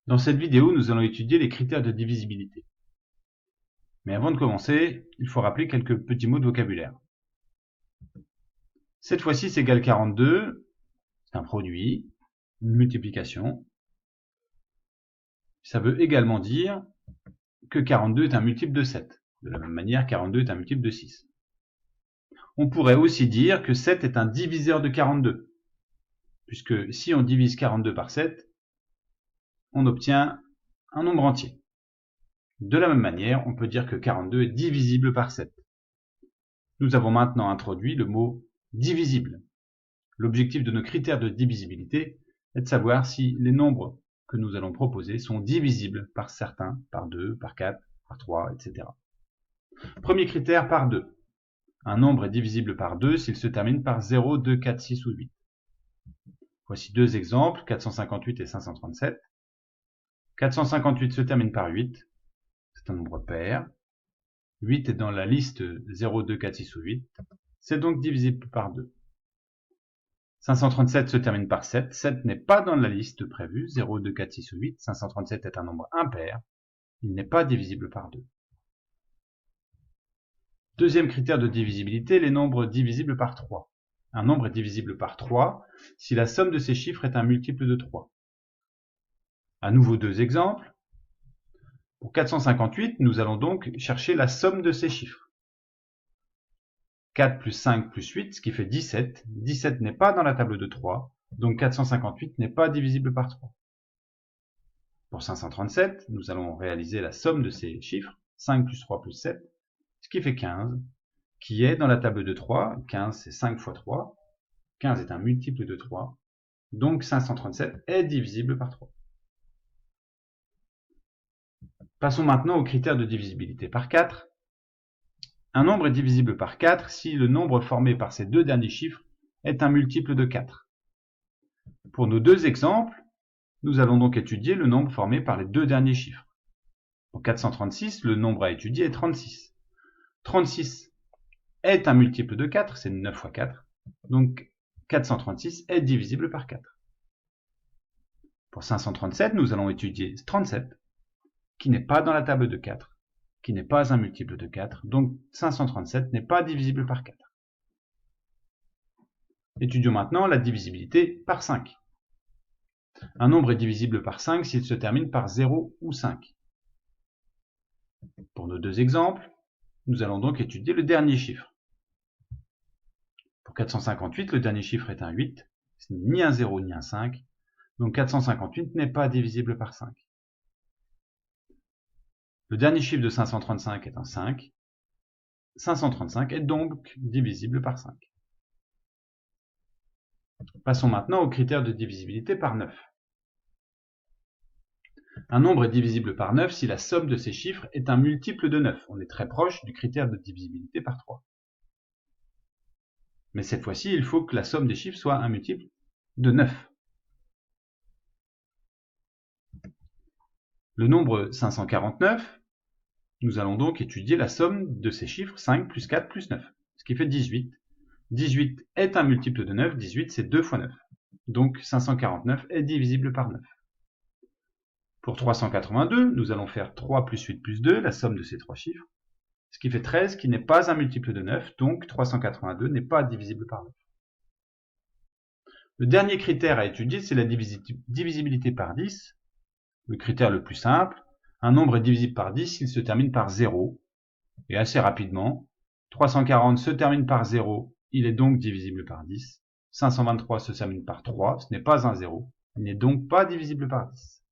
Dans cette vidéo, nous allons étudier les critères de divisibilité. Mais avant de commencer, il faut rappeler quelques petits mots de vocabulaire. 7 fois 6 égale 42, c'est un produit, une multiplication. Ça veut également dire que 42 est un multiple de 7. De la même manière, 42 est un multiple de 6. On pourrait aussi dire que 7 est un diviseur de 42, puisque si on divise 42 par 7, on obtient un nombre entier. De la même manière, on peut dire que 42 est divisible par 7. Nous avons maintenant introduit le mot divisible. L'objectif de nos critères de divisibilité est de savoir si les nombres que nous allons proposer sont divisibles par certains, par 2, par 4, par 3, etc. Premier critère, par 2. Un nombre est divisible par 2 s'il se termine par 0, 2, 4, 6 ou 8. Voici deux exemples, 458 et 537. 458 se termine par 8, c'est un nombre pair. 8 est dans la liste 0, 2, 4, 6 ou 8, c'est donc divisible par 2. 537 se termine par 7, 7 n'est pas dans la liste prévue, 0, 2, 4, 6 ou 8, 537 est un nombre impair, il n'est pas divisible par 2. Deuxième critère de divisibilité, les nombres divisibles par 3. Un nombre est divisible par 3 si la somme de ses chiffres est un multiple de 3. À nouveau deux exemples. Pour 458, nous allons donc chercher la somme de ces chiffres. 4 plus 5 plus 8, ce qui fait 17. 17 n'est pas dans la table de 3, donc 458 n'est pas divisible par 3. Pour 537, nous allons réaliser la somme de ces chiffres, 5 plus 3 plus 7, ce qui fait 15, qui est dans la table de 3. 15, c'est 5 fois 3. 15 est un multiple de 3, donc 537 est divisible par 3. Passons maintenant aux critères de divisibilité par 4. Un nombre est divisible par 4 si le nombre formé par ces deux derniers chiffres est un multiple de 4. Pour nos deux exemples, nous allons donc étudier le nombre formé par les deux derniers chiffres. Pour 436, le nombre à étudier est 36. 36 est un multiple de 4, c'est 9 fois 4, donc 436 est divisible par 4. Pour 537, nous allons étudier 37, qui n'est pas dans la table de 4, qui n'est pas un multiple de 4, donc 537 n'est pas divisible par 4. Étudions maintenant la divisibilité par 5. Un nombre est divisible par 5 s'il se termine par 0 ou 5. Pour nos deux exemples, nous allons donc étudier le dernier chiffre. Pour 458, le dernier chiffre est un 8, ce n'est ni un 0 ni un 5, donc 458 n'est pas divisible par 5. Le dernier chiffre de 535 est un 5, 535 est donc divisible par 5. Passons maintenant aux critères de divisibilité par 9. Un nombre est divisible par 9 si la somme de ses chiffres est un multiple de 9. On est très proche du critère de divisibilité par 3. Mais cette fois-ci, il faut que la somme des chiffres soit un multiple de 9. Le nombre 549, nous allons donc étudier la somme de ces chiffres 5 plus 4 plus 9, ce qui fait 18. 18 est un multiple de 9, 18 c'est 2 fois 9. Donc 549 est divisible par 9. Pour 382, nous allons faire 3 plus 8 plus 2, la somme de ces trois chiffres, ce qui fait 13, qui n'est pas un multiple de 9, donc 382 n'est pas divisible par 9. Le dernier critère à étudier, c'est la divisibilité par 10. Le critère le plus simple, un nombre est divisible par 10 s'il se termine par 0, et assez rapidement, 340 se termine par 0, il est donc divisible par 10. 523 se termine par 3, ce n'est pas un 0, il n'est donc pas divisible par 10.